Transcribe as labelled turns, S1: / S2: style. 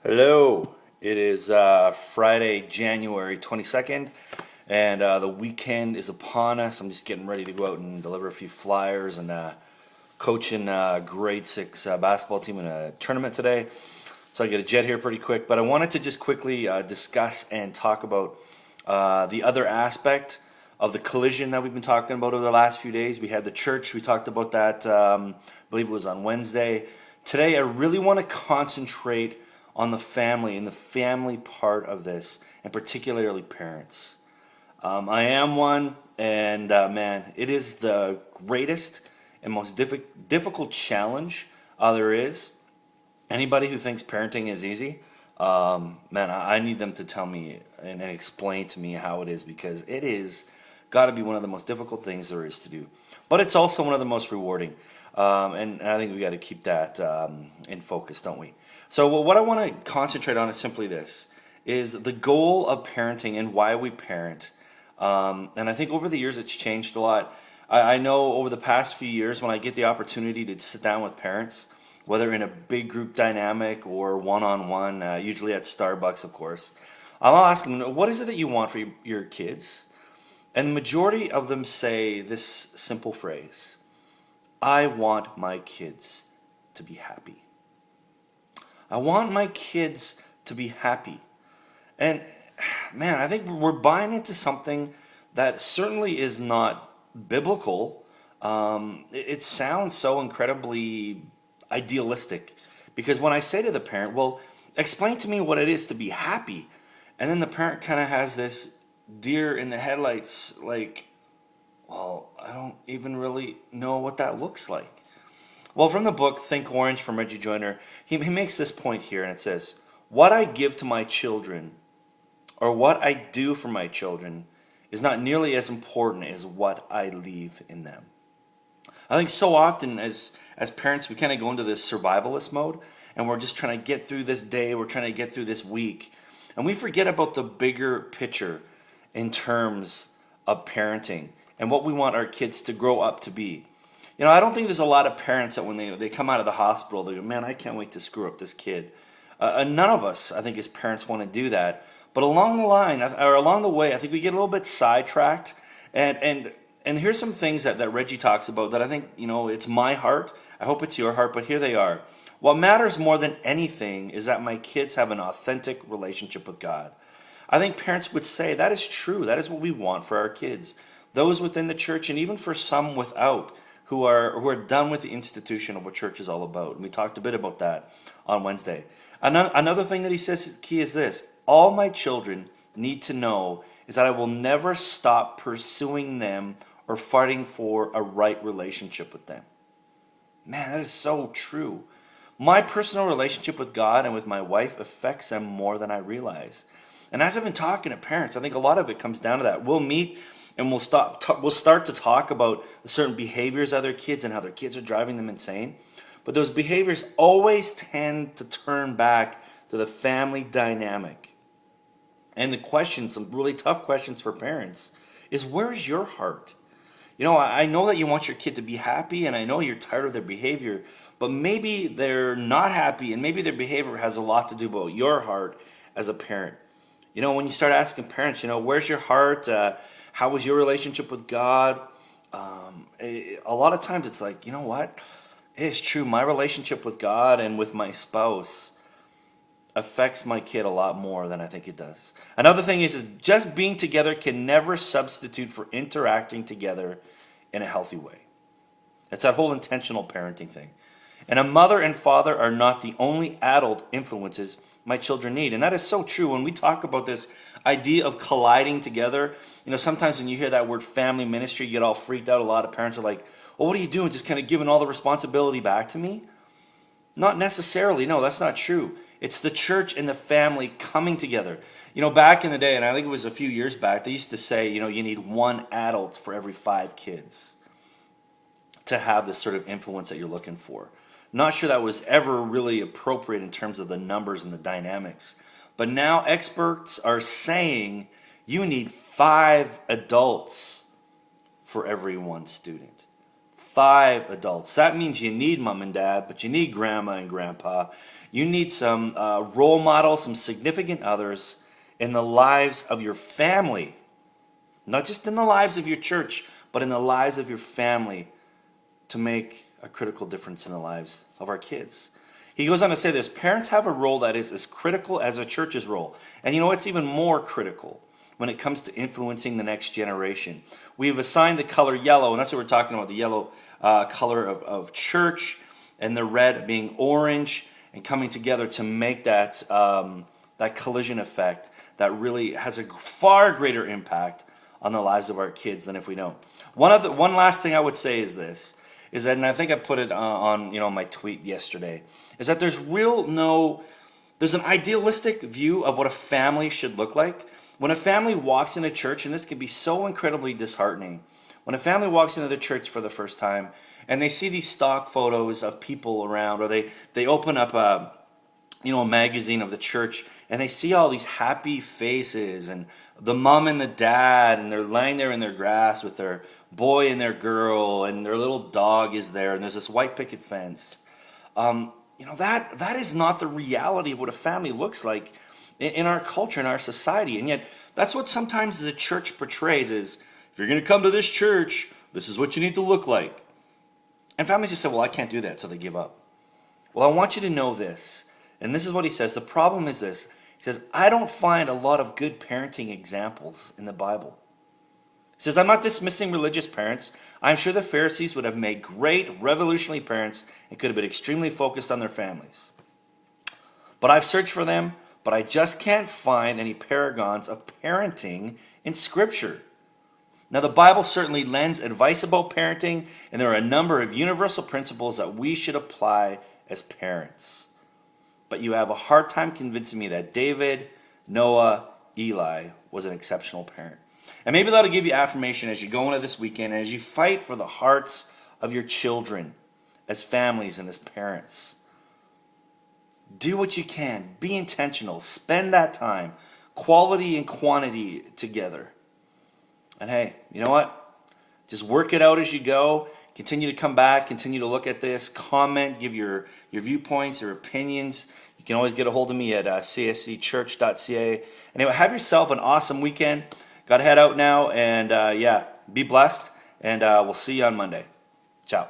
S1: Hello. It is Friday, January 22nd, and the weekend is upon us. I'm just getting ready to go out and deliver a few flyers and coaching grade 6 basketball team in a tournament today. So I get a jet here pretty quick, but I wanted to just quickly discuss and talk about the other aspect of the collision that we've been talking about over the last few days. We had the church, we talked about that, I believe it was on Wednesday. Today, I really want to concentrate on the family and the family part of this, and particularly parents. I am one, and man, it is the greatest and most difficult challenge there is. Anybody who thinks parenting is easy, man, I need them to tell me and explain to me how it is, because it is got to be one of the most difficult things there is to do. But it's also one of the most rewarding. And I think we got to keep that in focus, don't we? So what I want to concentrate on is simply this, is the goal of parenting and why we parent. And I think over the years it's changed a lot. I know over the past few years when I get the opportunity to sit down with parents, whether in a big group dynamic or one-on-one, usually at Starbucks, of course, I'll ask them, what is it that you want for your kids? And the majority of them say this simple phrase: I want my kids to be happy. I want my kids to be happy. And man, I think we're buying into something that certainly is not biblical. It sounds so incredibly idealistic, because when I say to the parent, well, explain to me what it is to be happy, and then the parent kind of has this deer in the headlights, like, well, I don't even really know what that looks like. Well, from the book Think Orange from Reggie Joiner, he makes this point here, and it says, what I give to my children, or what I do for my children, is not nearly as important as what I leave in them. I think so often as parents, we kind of go into this survivalist mode, and we're just trying to get through this day, we're trying to get through this week, and we forget about the bigger picture in terms of parenting and what we want our kids to grow up to be. You know, I don't think there's a lot of parents that when they come out of the hospital, they go, man, I can't wait to screw up this kid. None of us, I think, as parents want to do that. But along the line, or along the way, I think we get a little bit sidetracked. And here's some things that Reggie talks about that I think, you know, it's my heart. I hope it's your heart, but here they are. What matters more than anything is that my kids have an authentic relationship with God. I think parents would say that is true. That is what we want for our kids. Those within the church, and even for some without, who are done with the institution of what church is all about. And we talked a bit about that on Wednesday. Another thing that he says is key is this: all my children need to know is that I will never stop pursuing them or fighting for a right relationship with them. Man, that is so true. My personal relationship with God and with my wife affects them more than I realize. And as I've been talking to parents, I think a lot of it comes down to that. We'll meet and we'll start to talk about certain behaviors of their kids and how their kids are driving them insane. But those behaviors always tend to turn back to the family dynamic. And the question, some really tough questions for parents, is where's your heart? You know, I know that you want your kid to be happy, and I know you're tired of their behavior, but maybe they're not happy, and maybe their behavior has a lot to do with your heart as a parent. You know, when you start asking parents, you know, where's your heart? How was your relationship with God? A lot of times it's like, you know what? It's true. My relationship with God and with my spouse affects my kid a lot more than I think it does. Another thing is just being together can never substitute for interacting together in a healthy way. It's that whole intentional parenting thing. And a mother and father are not the only adult influences my children need. And that is so true. When we talk about this idea of colliding together, you know, sometimes when you hear that word family ministry, you get all freaked out. A lot of parents are like, well, what are you doing? Just kind of giving all the responsibility back to me? Not necessarily. No, that's not true. It's the church and the family coming together. You know, back in the day, and I think it was a few years back, they used to say, you know, you need one adult for every 5 kids to have this sort of influence that you're looking for. Not sure that was ever really appropriate in terms of the numbers and the dynamics. But now experts are saying you need 5 adults for every 1 student. 5 adults. That means you need mom and dad, but you need grandma and grandpa. You need some role models, some significant others in the lives of your family. Not just in the lives of your church, but in the lives of your family to make a critical difference in the lives of our kids. He goes on to say this: parents have a role that is as critical as a church's role. And you know what's even more critical when it comes to influencing the next generation? We have assigned the color yellow, and that's what we're talking about, the yellow color of church, and the red being orange, and coming together to make that, that collision effect that really has a far greater impact on the lives of our kids than if we don't. One last thing I would say is this, is that, and I think I put it on my tweet yesterday, is that there's an idealistic view of what a family should look like. When a family walks into church, and this can be so incredibly disheartening, when a family walks into the church for the first time and they see these stock photos of people around, or they open up a magazine of the church and they see all these happy faces and the mom and the dad, and they're laying there in their grass with their boy and their girl, and their little dog is there, and there's this white picket fence. That is not the reality of what a family looks like in our culture, in our society. And yet, that's what sometimes the church portrays is, if you're going to come to this church, this is what you need to look like. And families just say, well, I can't do that, so they give up. Well, I want you to know this, and this is what he says. The problem is this. He says, I don't find a lot of good parenting examples in the Bible. He says, I'm not dismissing religious parents. I'm sure the Pharisees would have made great revolutionary parents and could have been extremely focused on their families. But I've searched for them, but I just can't find any paragons of parenting in Scripture. Now, the Bible certainly lends advice about parenting, and there are a number of universal principles that we should apply as parents. But you have a hard time convincing me that David, Noah, Eli was an exceptional parent. And maybe that'll give you affirmation as you go into this weekend and as you fight for the hearts of your children as families and as parents. Do what you can. Be intentional. Spend that time, quality and quantity together. And hey, you know what? Just work it out as you go. Continue to come back. Continue to look at this. Comment. Give your viewpoints, your opinions. You can always get a hold of me at cscchurch.ca. Anyway, have yourself an awesome weekend. Got to head out now. And be blessed. And we'll see you on Monday. Ciao.